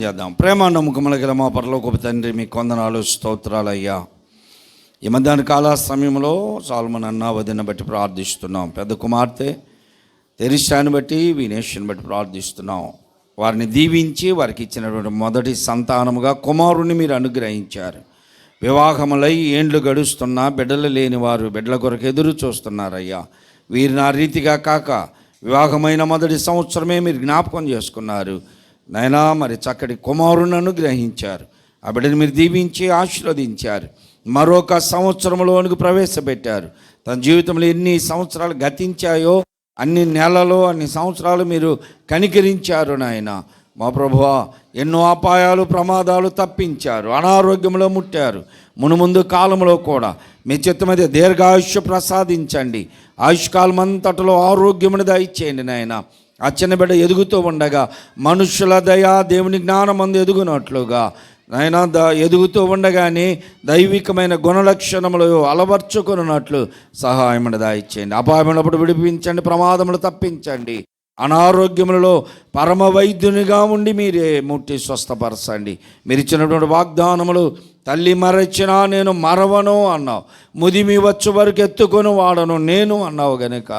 చేద్దాం. ప్రేమ నమ్మకముల గల మా పరలోకపు తండ్రి, మీ కొందనాలు స్తోత్రాలు అయ్యా. ఈ మధ్యాహ్న కాల సమయంలో సాల్మన్ అన్న వదిన బట్టి ప్రార్థిస్తున్నాం. పెద్ద కుమార్తె తెరిసాను బట్టి, వినేష్ని బట్టి ప్రార్థిస్తున్నాం. వారిని దీవించి వారికి ఇచ్చినటువంటి మొదటి సంతానముగా కుమారుని మీరు అనుగ్రహించారు. వివాహములై ఏండ్లు గడుస్తున్నా బిడ్డలు లేని వారు బిడ్డల కొరకు ఎదురు చూస్తున్నారయ్యా. వీరిని ఆ రీతిగా కాక వివాహమైన మొదటి సంవత్సరమే మీరు జ్ఞాపకం చేసుకున్నారు నాయనా. మరి చక్కటి కుమారుని అనుగ్రహించారు. ఆ బిడ్డను మీరు దీవించి ఆశీర్వదించారు. మరొక సంవత్సరంలోనికి ప్రవేశపెట్టారు. తన జీవితంలో ఎన్ని సంవత్సరాలు గతించాయో అన్ని నెలలో అన్ని సంవత్సరాలు మీరు కనికరించారు నాయన. మా ప్రభువా, ఎన్నో అపాయాలు ప్రమాదాలు తప్పించారు, అనారోగ్యంలో ముట్టారు. మునుముందు కాలంలో కూడా మీ చిత్తమధ్య దీర్ఘాయుష్య ప్రసాదించండి. ఆయుష్కాలం అంతటిలో ఆరోగ్యమును దయచేయండి నాయన. ఆ చిన్న బిడ్డ ఎదుగుతూ ఉండగా మనుషుల దయ దేవుని జ్ఞానమందు ఎదుగునట్లుగా నాయన ఎదుగుతూ ఉండగానే దైవికమైన గుణలక్షణములు అలవర్చుకున్నట్లు సహాయమును దయచేయండి. అపాయమైనప్పుడు విడిపించండి, ప్రమాదములు తప్పించండి. అనారోగ్యములలో పరమ వైద్యునిగా ఉండి మీరే ముట్టి స్వస్థపరచండి. మీరు ఇచ్చినటువంటి వాగ్దానములు తల్లి మరచినా నేను మరవను అన్నావు, ముదిమి వచ్చు వరకు ఎత్తుకొని వాడను నేను అన్నావు గనుక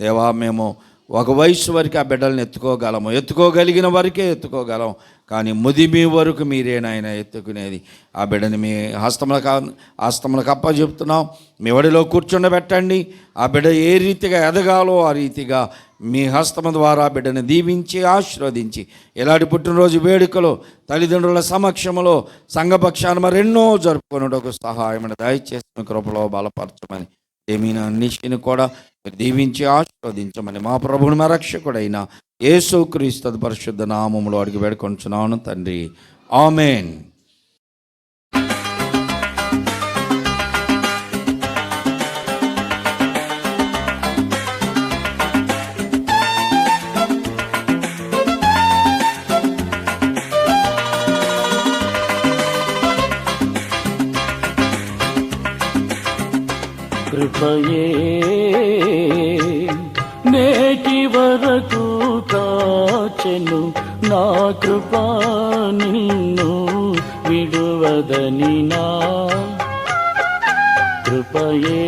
దేవా, మేము ఒక వయసు వరకు ఆ బిడ్డలను ఎత్తుకోగలము, ఎత్తుకోగలిగిన వరకే ఎత్తుకోగలం. కానీ ముదిమి వరకు మీరేనాయన ఎత్తుకునేది. ఆ బిడ్డని మీ హస్తములకు అప్పచెప్తున్నాం. మీ ఒడిలో కూర్చుండబెట్టండి. ఆ బిడ్డ ఏ రీతిగా ఎదగాలో ఆ రీతిగా మీ హస్తము ద్వారా బిడ్డను దీవించి ఆశీర్వదించి ఇలాంటి పుట్టినరోజు వేడుకలో తల్లిదండ్రుల సమక్షంలో సంఘపక్షాన మరెన్నో జరుపుకున్నటకు సహాయమైన దయచేసిన కృపలో బలపరచమని ఏమీనా నిశ్చిని కూడా దీవించి ఆశీర్వదించమని మా ప్రభుని మా రక్షకుడైన యేసుక్రీస్తు పరిశుద్ధ నామములో అడిగి వేడుకొంచున్నాను తండ్రి, ఆమేన్. కృపయే నేటి వరకు కాచెను, నా కృపా నిన్ను విడువదని నా కృపయే.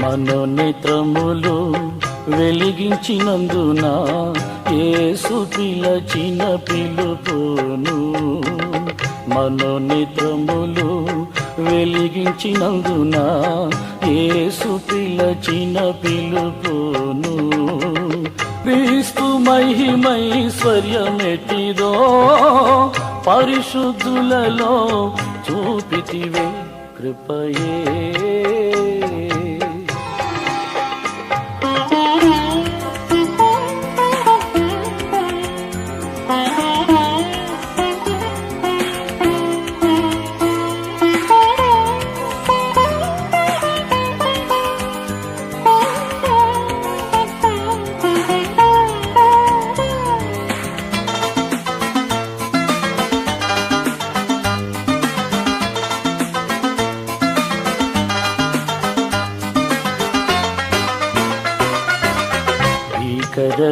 మనోనేత్రములు వెలిగించినందున యేసు పిలచిన పిలుపును, మనోనేత్రములు వెలిగించినందున యేసు పిలచిన పిలుపును. క్రీస్తు మహిమైశ్వర్యమెట్టిదో పరిశుద్ధులలో చూపితివే కృపయే.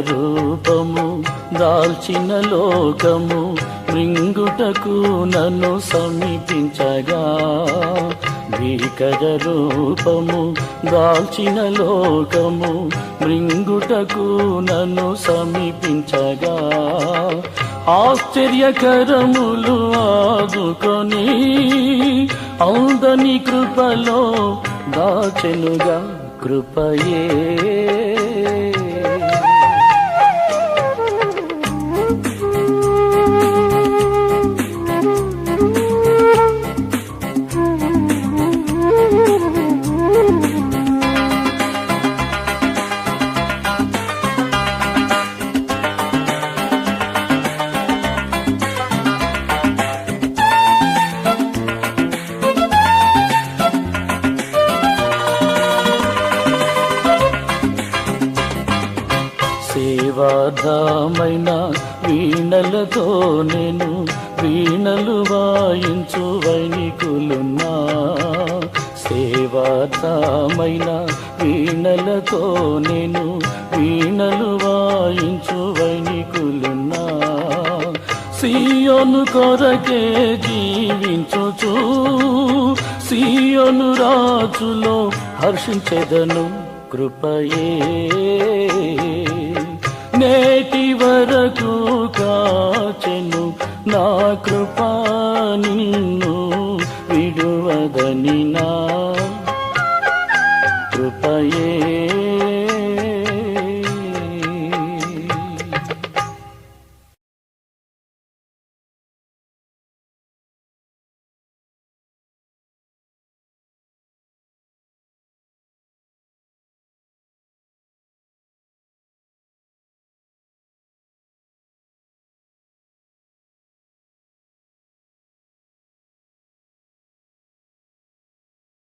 రూపము దాల్చిన లోకము మృంగుటకు నన్ను సమీపించగా, భీకర రూపము దాల్చిన లోకము మృంగుటకు నన్ను సమీపించగా, ఆశ్చర్యకరములు ఆదుకొని ఔదని కృపలో దాచెనుగా కృపయే. సేవార్థమైన వీణలతో నేను వీణలు వాయించు వైనికులున్నా. సేవార్థమైన వీణలతో నేను వీణలు వాయించు వైనికులున్నా. సియోను కొరకే జీవించుచు సియోను రాజులో హర్షించెదను కృపయే నేటి వరకు కాచెను నా కృప నిన్ను విడువదని నా